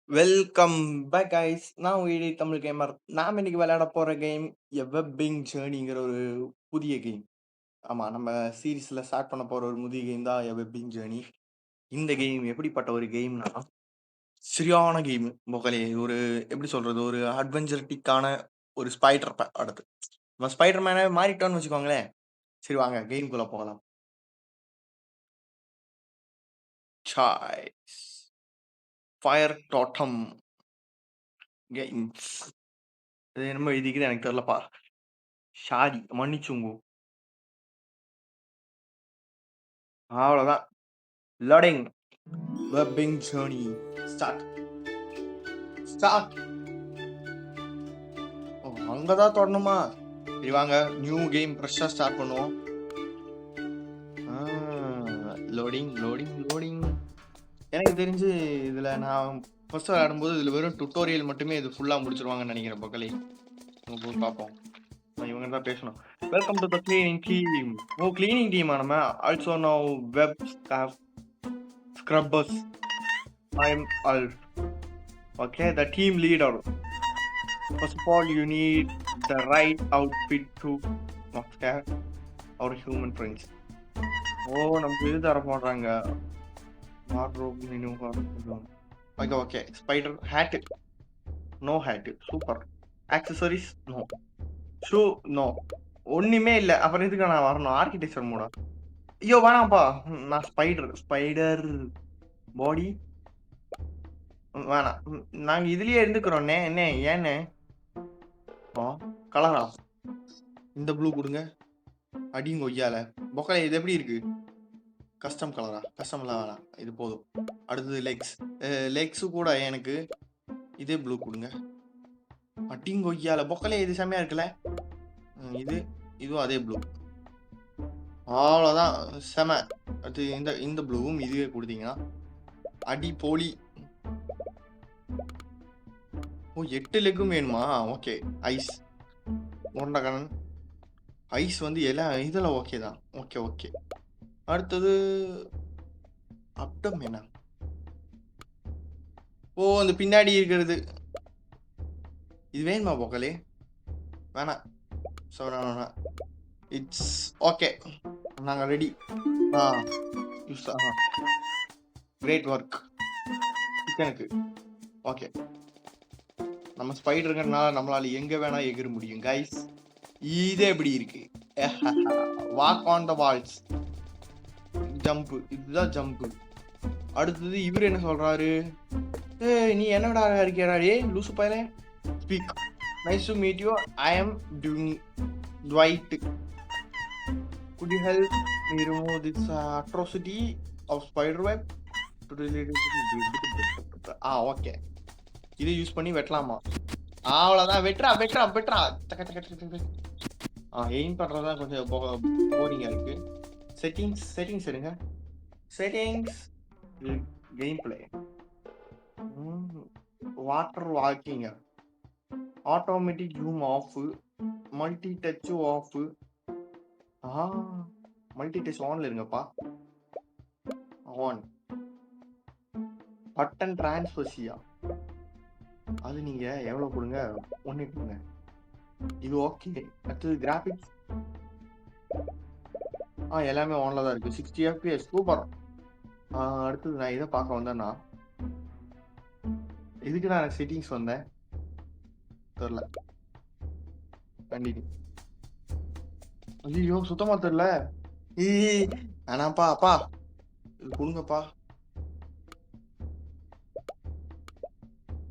Welcome back guys. நான் உங்க இடி தமிழ் கேமர். நாம இன்னைக்கு விளையாட போற கேம் வெப்பிங் ஜேர்னிங்கிற ஒரு புதிய கேம். ஆமா, நம்ம சீரிஸ்ல ஸ்டார்ட் பண்ண போற ஒரு புதிய கேம் தான் வெப்பிங் ஜேர்னி. இந்த கேம் எப்படிப்பட்ட ஒரு கேம்னா சரியான கேம் மொகலே. ஒரு எப்படி சொல்றது, ஒரு அட்வென்ச்சர்டிக்கான ஒரு ஸ்பைடர் அடுத்து நம்ம ஸ்பைடர் மேனே மாறிட்டோம்னு வச்சுக்கோங்களேன். சரி வாங்க கேம்குள்ள போகலாம். Choice fire totem games. இது என்னமோ இதுக்குது எனக்கு தெரியலப்பா. சாரி மன்னிச்சுங்கோ. அவ்வளோதான். Loading. Webbing journey start. Start. ஓ, அங்கதான் தொடணுமா? சரி வாங்க, நியூ கேம் ஃப்ரெஷ்ஷா ஸ்டார்ட் பண்ணுவோம். Loading loading loading. எனக்கு தெரிஞ்சு இதுல நான் ஃபர்ஸ்ட் விளையாடும்போது இதுல வெறும் டுட்டோரியல் மட்டுமே இது ஃபுல்லா முடிச்சிருவாங்கன்னு நினைக்கிறேன். பக்கலே போய் பார்ப்போம். இவங்க தான் பேசணும். Welcome to the cleaning team. ஓ, கிளீனிங் டீமா நம்ம? Also no web scrubbers. I am Alf. Okay, the team leader. First of all, you need the right outfit to scare our human friends. ஓ, நமக்கு இது தர போடுறாங்க. Wardrobe menu. Okay okay. Spider hat. No hat. Super. Accessories no. Shoe no. ஒண்ணுமே இல்ல. அப்புறம் எதுக்கு நான் வரணும்? ஆர்கிடெக்சர் மூடா. ஐயோ வேணாம்ப்பா. நான் ஸ்பைடர் பாடி வேணாம். நாங்க இதுலயே இருந்துக்கிறோன்னே. என்ன ஏன்னு கலரா? இந்த ப்ளூ கொடுங்க. அடிங்க ஒய்யால. பொக்கலை இது எப்படி இருக்கு? கஸ்டம் கலரா? கஸ்டம்லாம் வேணாம், இது போதும். அடுத்தது லெக்ஸு கூட எனக்கு இதே ப்ளூ கொடுங்க. அடிங்க ஒய்யால. பொக்கலை இது செம்மையா இருக்குல்ல. இதுவும் அதே ப்ளூ. அவ்வளோதான், செம. அடுத்து இந்த ப்ளூவும் இதுவே கொடுத்தீங்கன்னா அடி போலி. ஓ, 8 லெக்கும் வேணுமா? ஓகே. ஐஸ் உருண்டக்கணன். ஐஸ் வந்து எல்லாம் இதில் ஓகே தான். Okay okay. அடுத்தது அப்டமேனா? ஓ, அந்த பின்னாடி இருக்கிறது இது வேணுமா? போக்கலே வேணாம். வேணாம். இட்ஸ் ஓகே, நாங்கள் ரெடி. கிரேட் ஒர்க் கிச்சனுக்கு. ஓகே, நம்ம ஸ்பைடருங்கனால நம்மளால எங்க வேணா எகிர முடியும் கைஸ். இதே எப்படி இருக்கு? Walk on the Waals. Jump. இதுதான் ஜம்ப். அடுத்தது இவர் என்ன சொல்றாரு? நீ என்னடா இருக்கியாடா? லூசு பயலே. Speak. Nice to meet you. I am Dwight. Could you help me remove this atrocity of spiderweb? Okay. இதை யூஸ் பண்ணி வெட்டலாமா? அவ்வளோதான். வெட்டுறா. எய்ம் பண்ணுறதுதான் கொஞ்சம் போரிங்காக இருக்கு. செட்டிங்ஸ் எடுங்க. Settings game play. வாட்டர் வாக்கிங்க. Automatic zoom off. Multi touch off. Multi touch ஆன்ல இருங்கப்பா. ஆன். பட்டன் டிரான்ஸ்பர்சியா, அது நீங்க எவ்வளவு கொடுங்க? 1 கொடுங்க. இது ஓகே. அடுத்தது கிராபிக்ஸ். எல்லாமே ஆன்ல தான் இருக்கு. 60 FPS. சூப்பர். அடுத்தது நான் இதை பார்க்க வந்தேன்னா இதுக்கு நான் செட்டிங்ஸ் வந்தேன் தெரியல. கண்டினியூ. ஐயோ சுத்தமா தெரியல. வேணாப்பா. அப்பா இது கொடுங்கப்பா.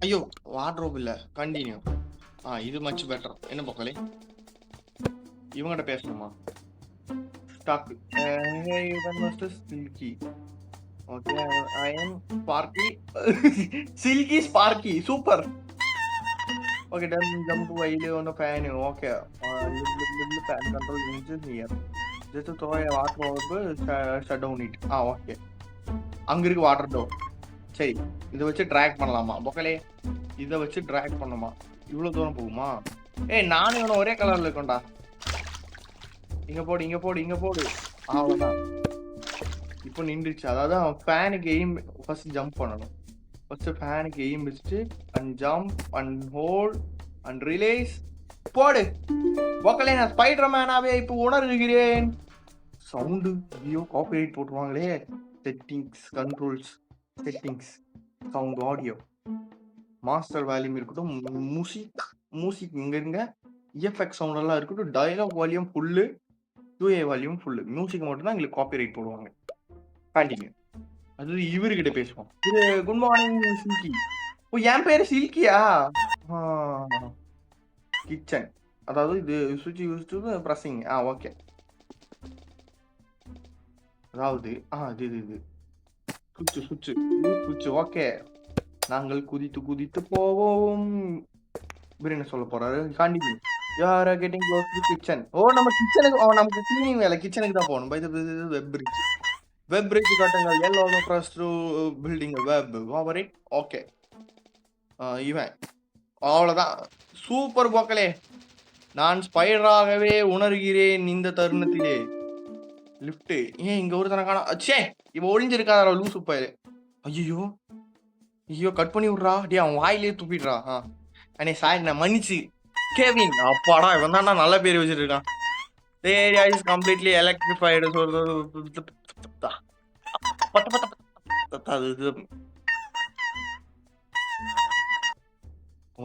ஐயோ, வார்ட்ரோப் இல்ல. கண்டினியூ. இது மச் பெட்டர். என்ன பக்கலே இவங்ககிட்ட பேசணுமா? ஸ்டாக். Silky. Okay, I am Sparky. Silky Sparky. Super. Okay, done jump to wide on the fan. Okay, little fan control changes here. Just throw a water orb, shut down it. Okay. அங்க இருக்கு water door. சரி, இதை வச்சு track பண்ணலாமா? பொக்கலே இதை வச்சு track பண்ணுமா? இவ்வளவு தூரம் போகுமா? நானும் இவனை ஒரே கலர்ல இருக்கோண்டா. இங்க போடு. அவ்வளவுதான். இப்போ நின்றுச்சு. அதாவது அவன் ஃபேனுக்கு எய்ம் ஃபர்ஸ்ட் ஜம்ப் பண்ணணும். ஃபர்ஸ்ட் ஃபேனுக்கு எய்ம் வச்சுட்டு and jump and hold and release போடு. மக்களே நான் ஸ்பைடர் மேனாவே இப்போ உணர்கிறேன். சவுண்டு ஐயோ காப்பிரைட் போட்டுருவாங்களே. Settings controls settings sound audio master volume இருக்கட்டும். மியூசிக் இங்கே இருங்க. இஎஃப்எக்ஸ் சவுண்ட் எல்லாம் இருக்கட்டும். Dialogue volume full, UA volume full. Music மட்டும் தான் எங்களுக்கு காப்பிரைட் போடுவாங்க. கண்டினியூ. அது இவர்கிட்ட பேசுவோம். Good morning Silky. ஓ என் பேரு சில்கியா? கிச்சன், அதாவது இது சுவிட்ச் யூஸ் டு பிரஸிங். ஓகே. அதாவது இது சுவிட்ச். ஓகே, நாங்கள் குதித்து போவோம். இவர் என்ன சொல்ல போறாரு? கண்டினியூ. யார் கெட்டிங் க்ளோஸ் டு கிச்சன். ஓ நம்ம கிச்சனுக்கு நமக்கு கிளீனிங் வேலை கிச்சனுக்கு தான் போகணும். பை தி வெப் பிரிட்ஜ் காட்டுங்கள். Yellow cross through building a web over it. Okay, இவன் அவ்வளோதான். சூப்பர் போக்கலே. நான் ஸ்பைடராகவே உணர்கிறேன் இந்த தருணத்திலே. லிஃப்ட் ஏன் இங்க ஒரு தனக்கான அச்சே இவன் ஒளிஞ்சிருக்காத லூசு பயிரு. ஐயோ கட் பண்ணி விட்றா. டே அவன் வாயிலே துப்பிடுறா. அண்ணே சாரி நான் மன்னிச்சு. கேவின் அப்பாடா இவன் தான் நல்ல பேர் வச்சிருக்கான். The area is completely electrified.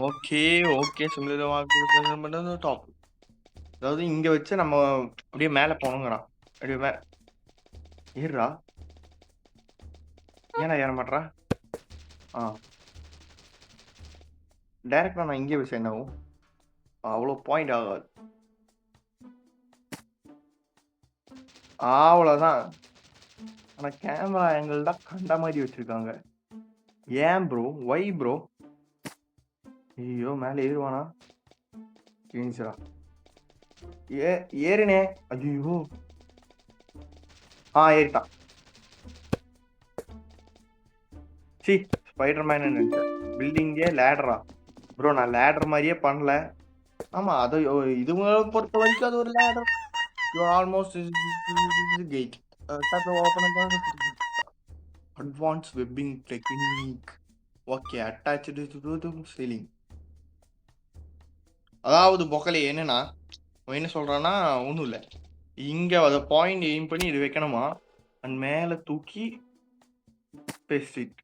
Okay சொல்லுது டாப். அதாவது இங்க வச்சு நம்ம அப்படியே மேல போனோங்கிறான். அப்படியே ஏறா. ஏன்னா ஏற மாட்டா? டைரக்டா நான் இங்கே வச்சு என்ன ஆகும்? அவ்வளோ பாயிண்ட் ஆகாது. அவ்வளோதான். ஆனால் கேமரா ஆங்கிள் தான் கண்ட மாதிரி வச்சிருக்காங்க. ஏன் ப்ரோ? Why bro? ஐயோ மேலே ஏறுவானா? ஏன்சரா ஏறினே. ஐயோ ஏறிட்டான். சி ஸ்பைடர் மேன் நினைச்சேன். பில்டிங்கே லேடரா ப்ரோ? நான் லேடர் மாதிரியே பண்ணல. ஆமா அது இது பொறுத்த வரைக்கும் அது ஒரு ladder. You almost get. Advance webbing technique. Okay, attached to the ceiling. அதாவது பொக்கலே என்னன்னா என்ன சொல்றான்னா ஒன்றும் இல்லை. இங்கே அதை பாயிண்ட் எய்ம் பண்ணி இது வைக்கணுமா. அண்ட் மேலே தூக்கி paste it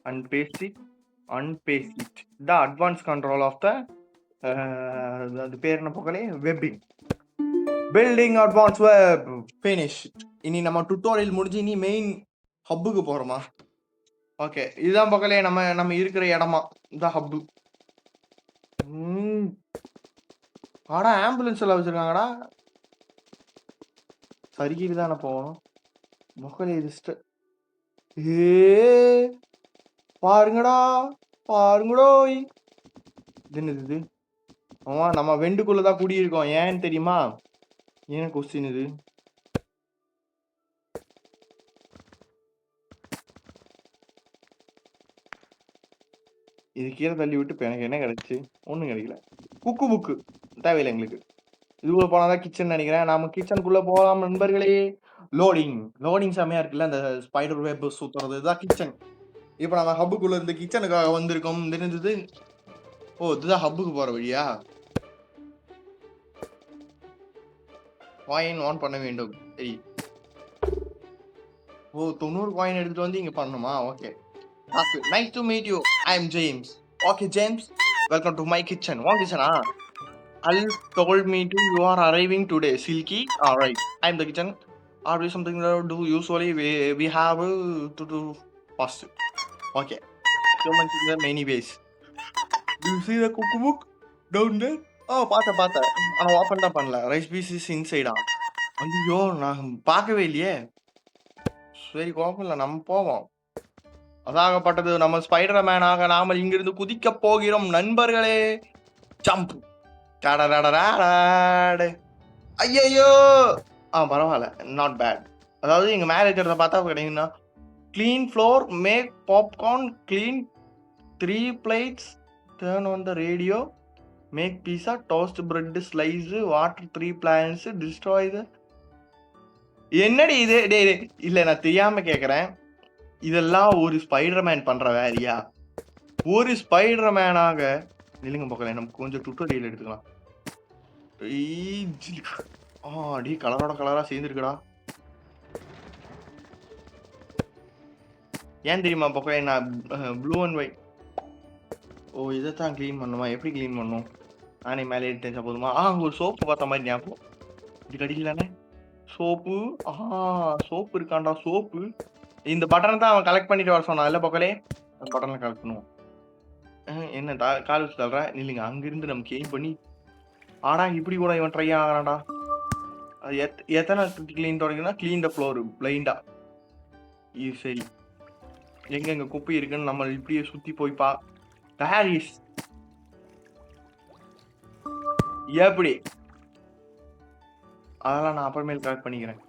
and paste it and paste it. The advance control of the அது பேர் என்ன பொக்கலே? Webbing. Building advance web finish. இனி நம்ம டுட்டோரியல் முடிஞ்சு இனி மெயின் ஹப்புக்கு போகிறோமா? ஓகே, இதுதான் பக்கலே நம்ம இருக்கிற இடமா. இதுதான் ஹப்பு. ஆடா ஆம்புலன்ஸ் எல்லாம் வச்சிருக்காங்கடா. சரிகிட்டு தானே போகணும் மக்களே. இது பாருங்கடோ. இது என்னது? நம்ம வெண்டுக்குள்ளதான் குடியிருக்கோம். ஏன்னு தெரியுமா? ஏன் கொஸ்டின் இது? இது கீழே தள்ளி விட்டு இப்போ எனக்கு என்ன கிடைச்சு? ஒன்றும் கிடைக்கல. குக்கு புக்கு தேவையில்லை எங்களுக்கு. இதுக்குள்ள போனாதான் கிச்சன் நினைக்கிறேன். நாம கிச்சனுக்குள்ள போகலாம் நண்பர்களே. லோடிங் செமையா இருக்குல்ல அந்த ஸ்பைடர் வெப் சுத்துறது. இதுதான் கிச்சன். இப்போ நம்ம ஹப்புக்குள்ள இந்த கிச்சனுக்காக வந்திருக்கோம். தெரிஞ்சது. இதுதான் ஹப்புக்கு போற வழியா? காயின் ஆன் பண்ண வேண்டும். சரி. 90 காயின் எடுத்துட்டு வந்து இங்க பண்ணணுமா? Okay. Nice to meet you. I am James. Okay, James. Welcome to my kitchen. What kitchen? Alf told me you are arriving today. Silky. All right. I am the kitchen. Are we something to do? Usually we have to do fast. Okay. Human in the many ways. Do you see the cookbook down there? பார்த்தேன். ஆனால் open தான் பண்ணல. Rice piece இன்சைடா? ஐயோ நான் பார்க்கவே இல்லையே. சரி கோபம் இல்லை, நம்ம போவோம். அதாகப்பட்டது நம்ம ஸ்பைடர் மேனாக நாம இங்கிருந்து குதிக்க போகிறோம் நண்பர்களே. ஜம்ப். ஐயோ பரவாயில்ல, நாட் பேட். அதாவது எங்க மேனேஜரை பார்த்தா கிடைக்குன்னா clean floor, make popcorn, clean 3 plates, turn on the radio, make pizza, toast bread, slice, water 3 plants, destroy the. என்னடி இது? இல்ல நான் தெரியாம கேக்குறேன். இதெல்லாம் ஒரு ஸ்பைடர் மேன் பண்ற வேலையா? ஒரு ஸ்பைடர் மேனாக நில்லுங்க பக்கம் நமக்கு கொஞ்சம் டுட்டோரியல் எடுத்துக்கலாம். அடி கலரோட கலரா சேர்ந்துருக்குடா. ஏன் தெரியுமா பக்கம் நான் ப்ளூ அண்ட் ஒயிட். ஓ இதைத்தான் க்ளீன் பண்ணுமா? எப்படி க்ளீன் பண்ணும்? நானே மேலே எடுத்து போதுமா? அங்கே ஒரு சோப்பு பார்த்த மாதிரி ஞாபகம். இது கடிக்கலானே சோப்பு. சோப்பு இருக்காண்டா சோப்பு. இந்த பட்டனை தான் அவன் கலெக்ட் பண்ணிட்டு வர சொன்னான். இல்லை பக்கலே அந்த பட்டனை கலெக்ட் பண்ணுவோம். என்ன கால் வச்சு தள்ளுறேன். இல்லைங்க அங்கிருந்து நம்ம கிளீன் பண்ணி. ஆடா இப்படி கூட இவன் ட்ரை ஆகிறான்டா. அது எத்தனை கிளீன் தொடங்கினா கிளீன் த ஃப்ளோர் பிளைண்டா. இது சரி. எங்க குப்பை இருக்குன்னு நம்ம இப்படியே சுத்தி போய்ப்பா. பாரிஸ் எப்படி? அதெல்லாம் நான் அப்புறமேல் கலெக்ட் பண்ணிக்கிறேன்.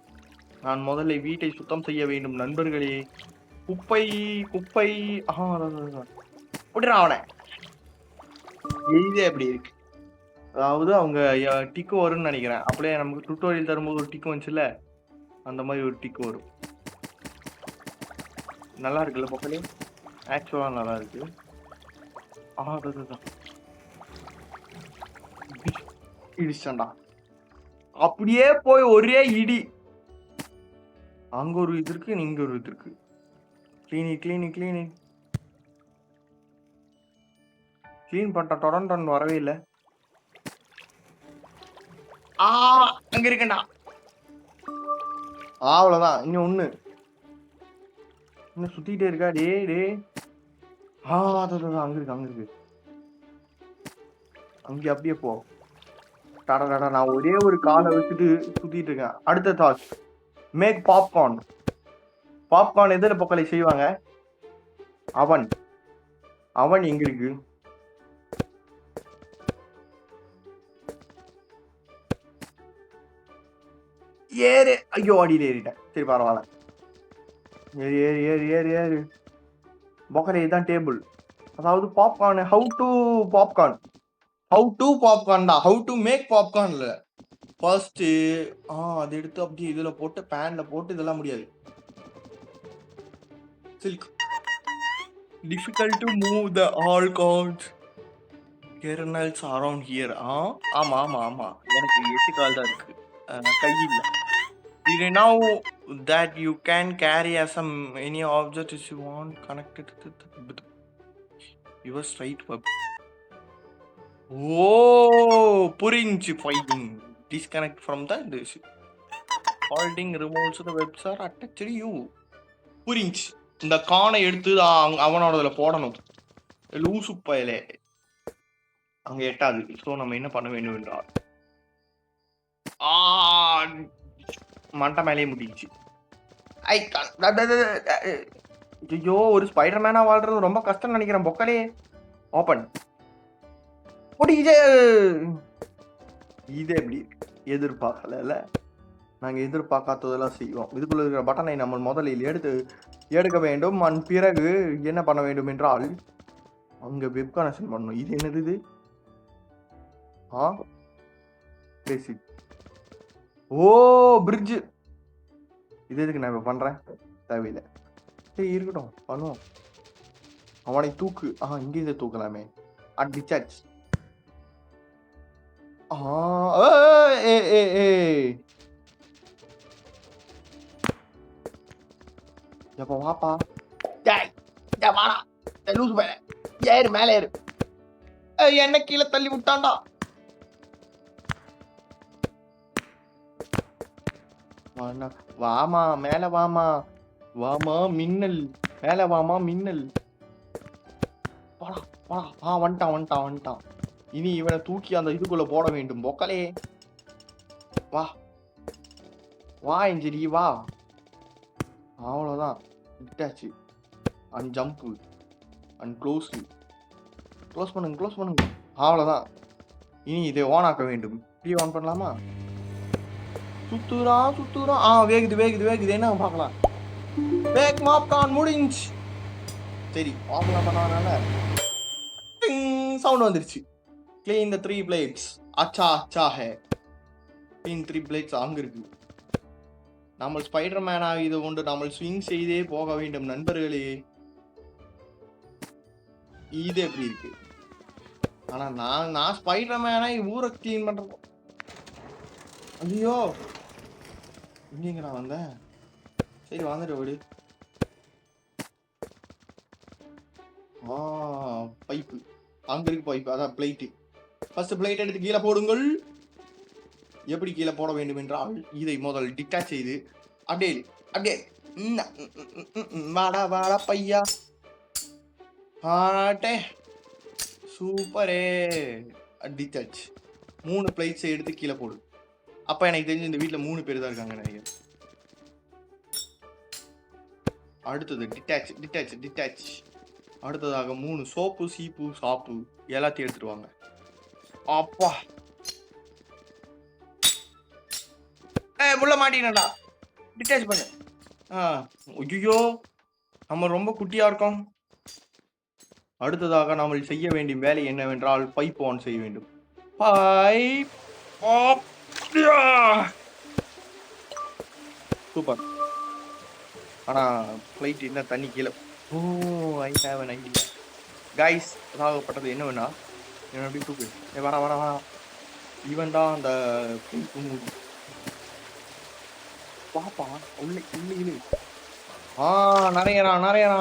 நான் முதல்ல வீட்டை சுத்தம் செய்ய வேண்டும் நண்பர்களே. குப்பை குப்பை. விடுறான் அவனை. இது எப்படி இருக்கு? அதாவது அவங்க டிக்கு வரும்னு நினைக்கிறேன். அப்படியே நமக்கு டுட்டோரியல் தரும்போது ஒரு டிக்கு வந்துச்சுல்ல, அந்த மாதிரி ஒரு டிக்கு வரும். நல்லா இருக்குல்ல பக்கலே? ஆக்சுவலா நல்லா இருக்கு. இடிச்சாண்டா. அப்படியே போய் ஒரே இடி. அங்க ஒரு இது இருக்கு, இங்க ஒரு இது இருக்கு. கிளீனிங் கிளீனிங் கிளீனிங் கிளீன் பண்ண டொரன் வரவே இல்லை. அங்க இருக்கண்டா. அவ்வளவுதான். இன்னும் ஒண்ணு இன்னும் சுத்திட்டே இருக்கா. டே டே அங்க இருக்கு அங்க இருக்கு. அங்கே அப்படியே போ. டாடா நான் ஒரே ஒரு காலை வச்சுட்டு சுத்திட்டு இருக்கேன். அடுத்த தாட் மேக் பாப்கார்ன். பாப்கார்ன் எதிர பக்கலை செய்வாங்க. அவன் அவன் எங்க இருக்கு? ஏறு. ஐயோ அடியில் ஏறிட்டேன். சரி பரவாயில்ல. ஏறு ஏறு ஏறு ஏறு ஏறு. பக்கலை இதுதான் டேபிள். அதாவது பாப்கார்ன். ஹவு டு பாப்கார்ன் தான். ஹவு டு மேக் பாப்கார்ன் இல்ல. ஃபர்ஸ்ட் அது எடுத்து அப்படியே இதுல போட்டு பேன்ல போட்டு இதெல்லாம் முடியாது. Silk difficult to move the all cards kernels around here. ஆமா ஆமா ஆமா எனக்கு 8 கால் தான் இருக்கு. கை இல்ல. You know that you can carry as any object if you want connected to your straight web. புரிஞ்சு fighting. Disconnect from this. Holding removes the webs are attached to you. புரிஞ்சு. இந்த கானை எடுத்து அவனோட போடணும். லூசு பயலே. அங்க எட்டாது. ஸோ நம்ம என்ன பண்ண வேண்டும் என்றால் மண்டை மேலேயே முடிச்சு. ஐயோ ஒரு ஸ்பைடர் மேனா வாழ்றது ரொம்ப கஷ்டம் நினைக்கிறேன். பொக்கலே ஓப்பன் இது எப்படி எதிர்பார்க்கல. நாங்க எதிர்பார்க்காததெல்லாம் செய்வோம். இதுக்குள்ள இருக்கிற பட்டனை நம்ம முதலில் எடுக்க வேண்டும். பிறகு என்ன பண்ண வேண்டும் என்றால் அங்க வெப் கனெக்ஷன் பண்ணணும். இது என்னது? இது பேசிக். பிரிட்ஜ். இது எதுக்கு நான் இப்ப பண்றேன்? தேவையில்லை. சரி இருக்கட்டும் பண்ணுவோம். அவனை தூக்கு. இங்கே இதை தூக்கலாமே. டிசார்ஜ். எப்ப வாப்பா. வாடா லூசு பையல. ஏறு மேலே ஏறு. என்ன கீழே தள்ளி விட்டான்டா. வாமா மேல வாமா. வாமா மின்னல். மேல வாமா மின்னல். வந்துட்டான். இனி இவனை தூக்கி அந்த இதுக்குள்ள போட வேண்டும். பொக்கலே வா இன்ஜரி வா. அவ்வளோதான். விட்டாச்சு. ஜம்ப் க்ளோஸ் பண்ணுங்க. அவ்வளோதான். இனி இதை ஆன் ஆக்க வேண்டும். இப்படியே ஆன் பண்ணலாமா? சுத்துறான். வேகுது. என்ன பார்க்கலாம். பேக் மாப்கார்ன் முடிஞ்சு. சரி ஆஃப்லாம் பண்ணாதனால சவுண்ட் வந்துருச்சு. Clean the 3 plates. அச்சா ஹே. க்ளீன் 3 பிளேட்ஸ் அங்க இருக்கு. நம்ம ஸ்பைடர் மேன் ஆகியது கொண்டு நம்ம ஸ்விங் செய்தே போக வேண்டும் நண்பர்களே. இது எப்படி இருக்கு? ஆனா நான் ஸ்பைடர்மேனா ஊரை கிளீன் பண்றேன். ஐயோ இங்க நான் வந்தேன். சரி வந்துட்டு விடு. பைப்பு அங்க இருக்கு பைப்பு. அதான் பிளேட்டு. ஃபர்ஸ்ட் பிளேட் எடுத்து கீழே போடுங்கள். எப்படி கீழே போட வேண்டும் என்றால் இதை முதல் டிட்டாச் செய்து அப்படியே அப்படியே வாடா வாடா பையா ஆட்டே சூப்பரே டிட்டாச் 3 பிளேட்ஸை எடுத்து கீழே போடு. அப்ப எனக்கு தெரிஞ்சு இந்த வீட்டில் 3 பேர் தான் இருக்காங்க நினைக்கிறேன். அடுத்தது டிட்டாச் டிட்டாச் டிட்டாச். அடுத்ததாக 3 சோப்பு சீப்பு சாப்பு எல்லாத்தையும் எடுத்துருவாங்க. அப்பா முள்ள மாட்டினடா. டிட்டாச் பண்ணு. ஐயோ நம்ம ரொம்ப குட்டியா இருக்கோம். அடுத்ததாக நாம் செய்ய வேண்டிய வேலை என்னவென்றால் பைப் ஆன் செய்ய வேண்டும். Pipe super. ஆனா பிளைட் என்ன தண்ணி கீழே. I have an idea guys. அதாகப்பட்டது என்னவென்னா எப்படி தூக்கு. வர வர வர இவன் தான் அந்த பாப்பா உள்ள இல்லை. நிறையனா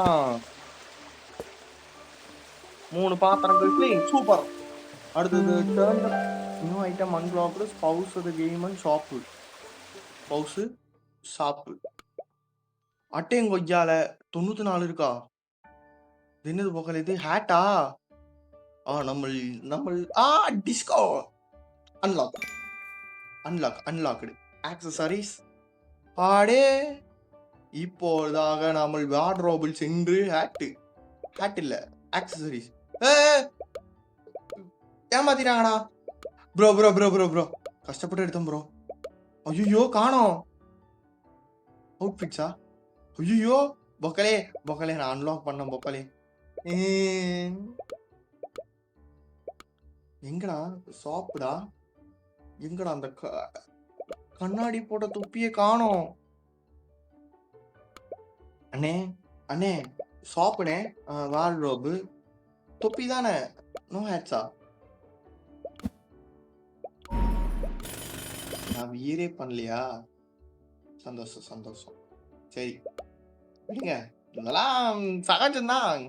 3 பாத்திரம் சூப்பர். அடுத்தது new item unblocked spouse game and shop. Spouse shop அட்டையும் கொய்யால 94 இருக்கா? என்னது போக்கல இது ஹேட்டா? நம்ம டிஸ்கோ அன்லாக்டு ஆக்சசரிஸ். பாடே இப்போதாக நாம் வார்ட்ரோபில் சென்று ஹேட் இல்ல ஆக்சசரிஸ் ஏமாத்தினாங்கடா. ப்ரோ கஷ்டப்பட்டு எடுத்தோம் ப்ரோ. ஐயோ காணோம் அவுட்ஃபிட்ஸா. ஐயோ பொக்கலே நான் அன்லாக் பண்ண பொக்கலே. எங்கடா ஷாப்புடா? எங்கடா அந்த கண்ணாடி போட்ட தொப்பியே காணோம். அண்ணே ஷாப்புனே வார்ட்ரோபு தொப்பி தானே. நோ ஹேட்ஸா? நான் வீரே பண்ணலையா? சந்தோஷம். சரி விடுங்க, இதெல்லாம் சகஜம்தான்.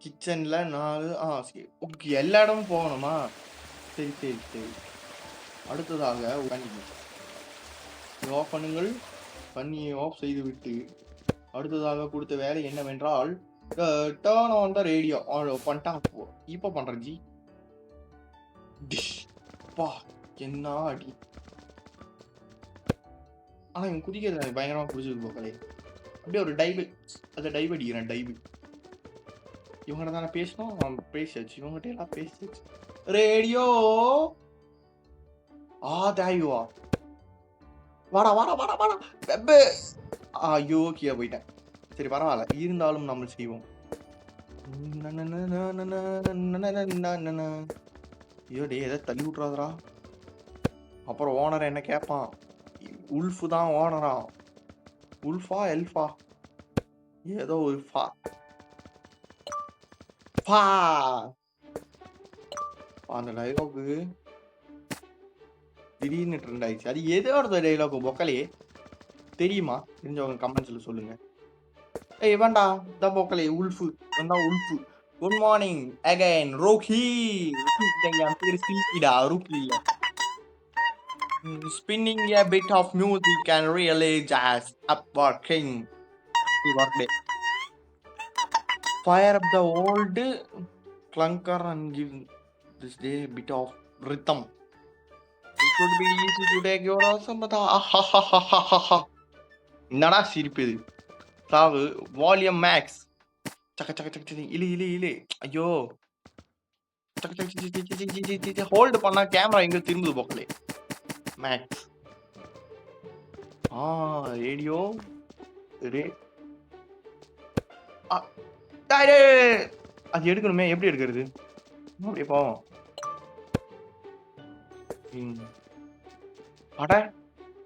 கிச்சன்ல 4 எல்லா இடமும் போகணுமா? சரி. அடுத்ததாக ஆஃப் பண்ணுங்கள். தண்ணியை ஆஃப் செய்து விட்டு அடுத்ததாக கொடுத்த வேலை என்னவென்றால் டர்ன் ஆன் த ரேடியோ. பண்ணிட்டான். இப்போ பண்றேன் ஜி. பா என்ன அடி. ஆனா இவன் குதிக்கிறது எனக்கு பயங்கரமா பிடிச்சது போக்கலே. அப்படியே ஒரு டைவு அடிக்கிறேன். டைவு இவங்ககிட்ட தானே பேசணும். பேசியாச்சு. இவங்ககிட்ட எல்லாம் பேசியாச்சு. ரேடியோ தாயுவா வாடா வெப்ப. ஐயோ கீழே போயிட்டேன். சரி பரவாயில்ல, இருந்தாலும் நம்ம செய்வோம். ஐயோ டே எதை தள்ளி விட்றாதரா. அப்புறம் ஓனர் என்ன கேட்பான். உல்ஃபு தான் ஓனரா? உல்ஃபா எல்ஃபா ஏதோ ஒரு அந்த டைலாக்கு திடீர்னு ட்ரெண்ட் ஆயிடுச்சு. அது எதோட டைலாக் பொக்கலையே தெரியுமா? தெரிஞ்சவங்க கமெண்ட்ஸ்ல சொல்லுங்க. வேண்டா த பொக்கலே உல்ஃபு வந்தா wolf. Good morning again rookie. என் பேர் ஸ்டீக்கிடா, ரூக்கி இல்ல. Spinning a bit of music can really jazz up working. Workday. Fire up the old clunker and give this day a bit of rhythm. It would be easy to take your awesome. என்னடா சிரிப்பு இது? சாவு volume maths. சக்க இலி ஐயோ hold பண்ணா camera எங்க திரும்புது போக்கலே. Maths radio அது எடுக்கணுமே. எப்படி எடுக்கிறது? அப்படியே போவோம். அட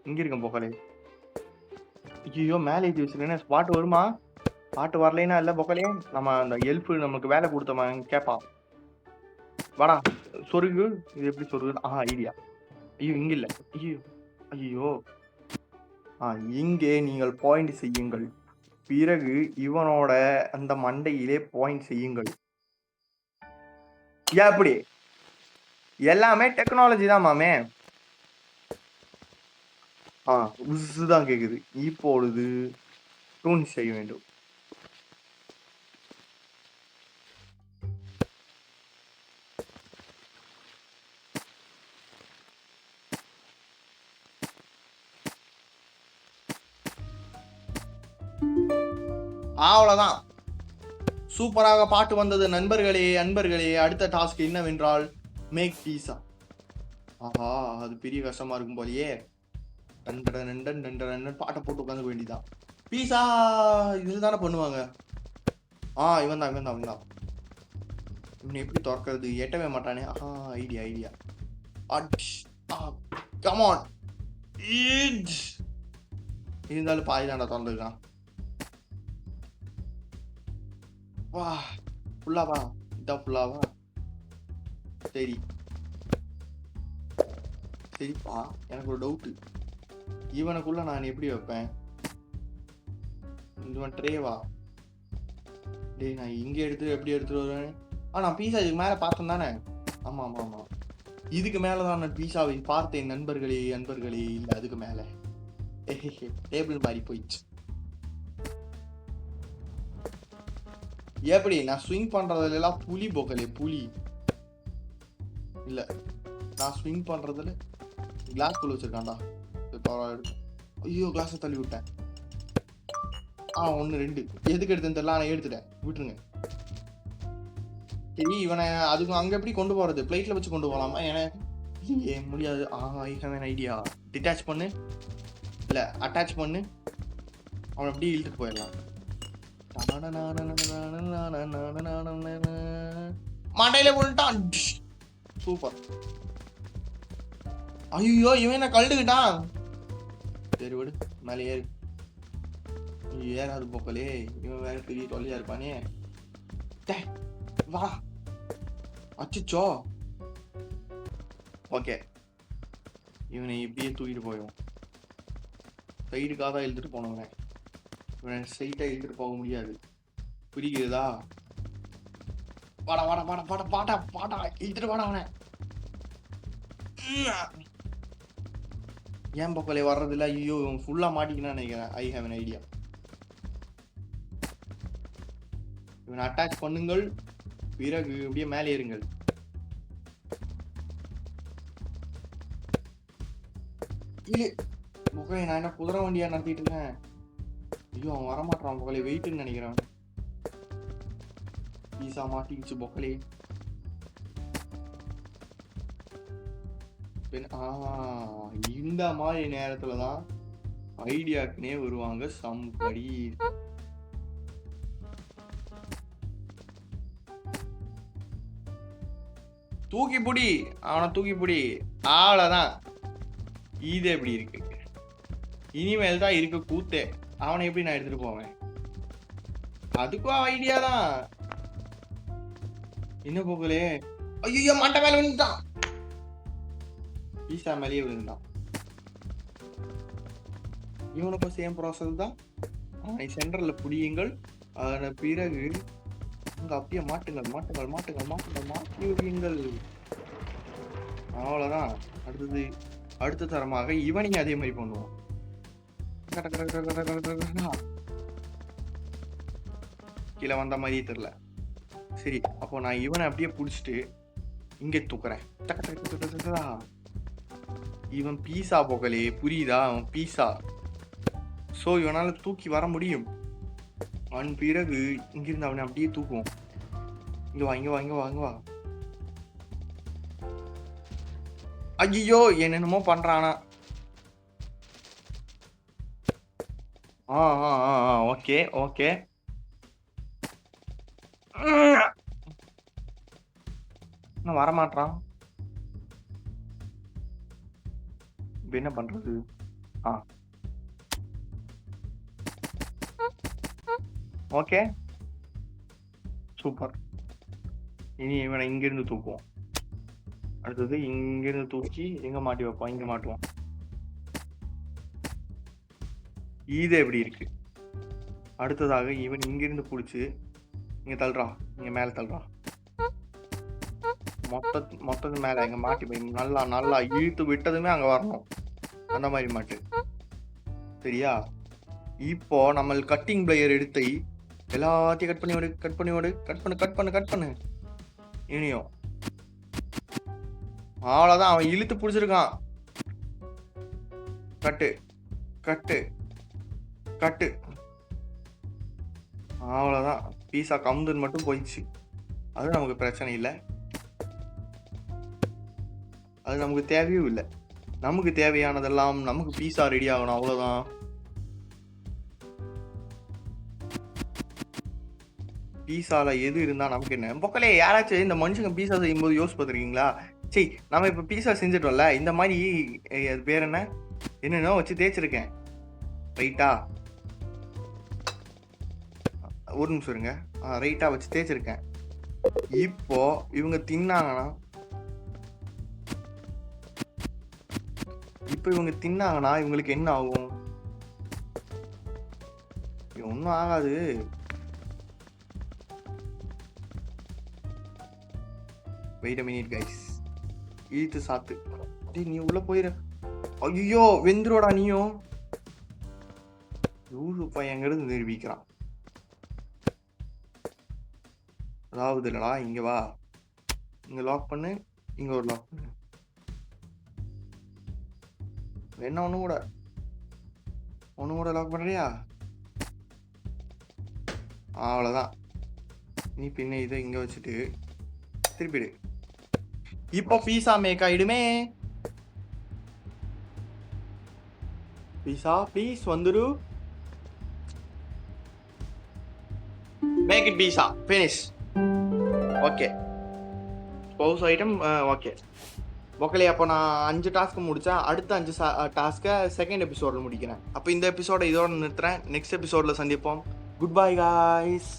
இங்க இருக்க போக்கலே. ஐயோ மேலே ஏற்றி வச்சிருக்கேன். ஸ்பாட் வருமா? பாட்டு வரலைன்னா இல்ல பொக்கலே நம்ம அந்த எல்ஃப் நமக்கு வேலை கொடுத்தவன் கேட்பான். வாடா சொருகு. இது எப்படி சொருகு? ஐடியா. ஐயோ இங்க இல்ல. ஐயோ ஐயோ. இங்கே நீங்கள் பாயிண்ட் செய்யுங்கள். பிறகு இவனோட அந்த மண்டையிலே பாயிண்ட் செய்யுங்கள். எப்படி எல்லாமே டெக்னாலஜி தான் மாமே. உஸ்ஸுதான் கேக்குது. இப்பொழுது டூன் செய்ய வேண்டும். அவ்வளவுதான். சூப்பராக பாட்டு வந்தது நண்பர்களே. அன்பர்களே, அடுத்த டாஸ்க் என்னவென்றால் மேக் பீஸா. அது பெரிய கஷ்டமா இருக்கும் போலயே. பாட்டை போட்டு உட்காந்து வேண்டியதான். பீஸா இதுல தானே பண்ணுவாங்க. இவன் தான் இவன் எப்படி திறக்கிறது? எட்டவே மாட்டானே. ஐடியா. Come on. இருந்தாலும் பாதி தாண்டா திறந்துருக்கான். வா ஃபுல்லாவா? இதான் ஃபுல்லாவா? சரிப்பா. எனக்கு ஒரு டவுட்டு. இவனுக்குள்ள நான் எப்படி வைப்பேன்? இவன் ட்ரேவா? டேய் நான் இங்க எப்படி எடுத்துட்டு வருவேன்? நான் பீஸா இதுக்கு மேல பார்த்தேன் தானே? ஆமா இதுக்கு மேலதான் நான் பீஸாவை பார்த்தேன் நண்பர்களே. இல்ல அதுக்கு மேல டேபிள் மாறி போயிடுச்சு. எப்படி நான் ஸ்விங் பண்றதுல எல்லாம் புலி போக்கலே புலி இல்ல. நான் ஸ்விங் பண்றதுல கிளாஸ் குள்ள வச்சிருக்கான்டா. ஐயோ கிளாஸை தள்ளி விட்டேன். 1 2 எதுக்கு எடுத்தேன்னு தெரியல. நான் எடுத்துட்டேன், விட்டுருங்க. சரி இவனை அதுக்கு அங்க எப்படி கொண்டு போறது? பிளேட்ல வச்சு கொண்டு போகலாமா? ஏன் முடியாது. ஐ ஹேவ் an ஐடியா. டிட்டாச் பண்ணு இல்ல அட்டாச் பண்ணு. அவனை அப்படியே இழுத்துட்டு போயிடலாம். மண்டையில போட்டான். சூப்பர். ஐயோ இவன் என்ன கழுதுக்கிட்டான். சரி விடு, மேலே ஏறு. ஏறாது போக்கலே. இவன் வேற பெரிய தொல்லையா இருப்பானே. வா. அச்சோ. ஓகே இவனை இப்படியே தூக்கிட்டு போயிடும். சைடுக்காக தான் இழுத்துட்டு போனவனே. இவனை ஸ்ட்ரைட்டா இழுத்துட்டு போக முடியாது. புரியுதா? பாட்டா இழுத்துட்டு வாடா அவனை. ஏன் பக்கலே வர்றதில்ல? ஐயோ இவன் ஃபுல்லா மாட்டிக்கினான்னு நினைக்கிறேன். ஐ ஹேவ் an ஐடியா. இவனை அட்டாச் பண்ணுங்கள். பிறகு அப்படியே மேலே ஏறுங்கள். முகலை நான் என்ன குதிரை வண்டியா நடத்திட்டு இருக்கேன்? ஐயோ அவன் வரமாட்டான் பொக்கலே. வெயிட்னு நினைக்கிறான். பீஸா மாட்டிக்கிச்சு பொக்கலே. இந்த மாதிரி நேரத்துலதான் ஐடியாக்குனே வருவாங்க சம்படி. தூக்கி புடி அவனை, தூக்கி புடி. அவ்வளவுதான். இது எப்படி இருக்கு? இனிமேல் தான் இருக்கு கூத்தே. அவனை எப்படி நான் எடுத்துட்டு போவேன்? அதுக்கும் ஐடியா தான். என்ன போகலே? ஐயோ மண்டை மேல விழுந்தான். பீஸா மேலேயே விழுந்தான். இவனுக்கும் சேம் ப்ராசஸ் தான். அவனை சென்டர்ல புடியுங்கள். அதன் பிறகு அங்க அப்படியே மாட்டுங்கள். மாட்டி விடுங்கள். அவ்வளவுதான். அடுத்த தரமாக இவனையும் அதே மாதிரி பண்ணுவோம். கீழே வந்த மாதிரியே தெரியல. சரி அப்போ நான் இவனை அப்படியே புடிச்சிட்டு இங்கே தூக்குறேன். இவன் பீஸா போகலே, புரியுதா? அவன் பீஸா. சோ இவனால தூக்கி வர முடியும். அவன் பிறகு இங்கிருந்து அவனை அப்படியே தூக்குவோம். இங்க வா. ஐயோ என்னென்னமோ பண்றானா. ஓகே இன்னும் வரமாட்டான். இப்ப என்ன பண்றது? Okay super. இனி இவனை இங்கிருந்து தூக்குவோம். அடுத்தது இங்கிருந்து தூக்கி எங்க மாட்டி வைப்போம்? இங்க மாட்டுவோம். இது எப்படி இருக்கு? அடுத்ததாக இவன் இங்கிருந்து பிடிச்சி இங்க தள்ளுறா, இங்க மேல தள்ளுறா, மொத்தத்து மேல எங்க மாட்டி போய் நல்லா நல்லா இழுத்து விட்டதுமே அங்க வரணும். அந்த மாதிரி மாட்டு சரியா? இப்போ நம்ம கட்டிங் பிளேயர் எடுத்து எல்லாத்தையும் கட் பண்ணி விடு, கட் பண்ணி விடு, கட் பண்ணு. இனியும் அவ்வளவுதான், அவன் இழுத்து பிடிச்சிருக்கான். கட்டு கட்டு கட்டு அவ்வளவுதான். பீஸா கமுதுன்னு மட்டும் போயிடுச்சு. அது நமக்கு பிரச்சனை இல்லை, அது நமக்கு தேவையும் இல்லை. நமக்கு தேவையானதெல்லாம் நமக்கு பீஸா ரெடி ஆகணும், அவ்வளவுதான். பீஸால எது இருந்தா நமக்கு என்ன? பொக்கலே யாராச்சும் இந்த மனுஷங்க பீஸா செய்யும்போது யோசிச்சு பார்த்துருக்கீங்களா? சரி, நம்ம இப்ப பீஸா செஞ்சுட்டோம்ல, இந்த மாதிரி அது பேர் என்னென்ன வச்சு தேய்ச்சிருக்கேன் ரைட்டா. ஒரு நிமிஷம் இருங்க. ரைட்டா வச்சு தேய்ச்சிருக்கேன். இப்போ இவங்க தின்னாங்கன்னா இவங்களுக்கு என்ன ஆகும்? ஒன்றும் ஆகாது. Wait a minute guys. ஈத்து சாத்து. நீ உள்ள போயிரு. ஐயோ வெந்துரோடா நீயும். யூசு பையங்கிறது நிரூபிக்கிறான். அதாவது இல்லடா, இங்க வா, இங்க லாக் பண்ணு, இங்க ஒரு லாக் பண்ணு. என்ன ஒண்ணு கூட லாக் பண்றியா? அவ்வளவுதான். நீ பின்ன இதை இங்க வச்சுட்டு திருப்பிடு. இப்போ பீஸா மேக் ஆயிடுமே. பீஸா ப்ளீஸ் வந்துரு. Make it pizza finish. Okay ஸ்பௌஸ் ஐட்டம். Okay okay. அப்போ நான் 5 டாஸ்க் முடித்தேன். அடுத்த 5 டாஸ்க்கை செகண்ட் எபிசோடில் முடிக்கிறேன். அப்போ இந்த எபிசோடை இதோட நிறுத்துறேன். நெக்ஸ்ட் எபிசோடில் சந்திப்போம். Good bye guys.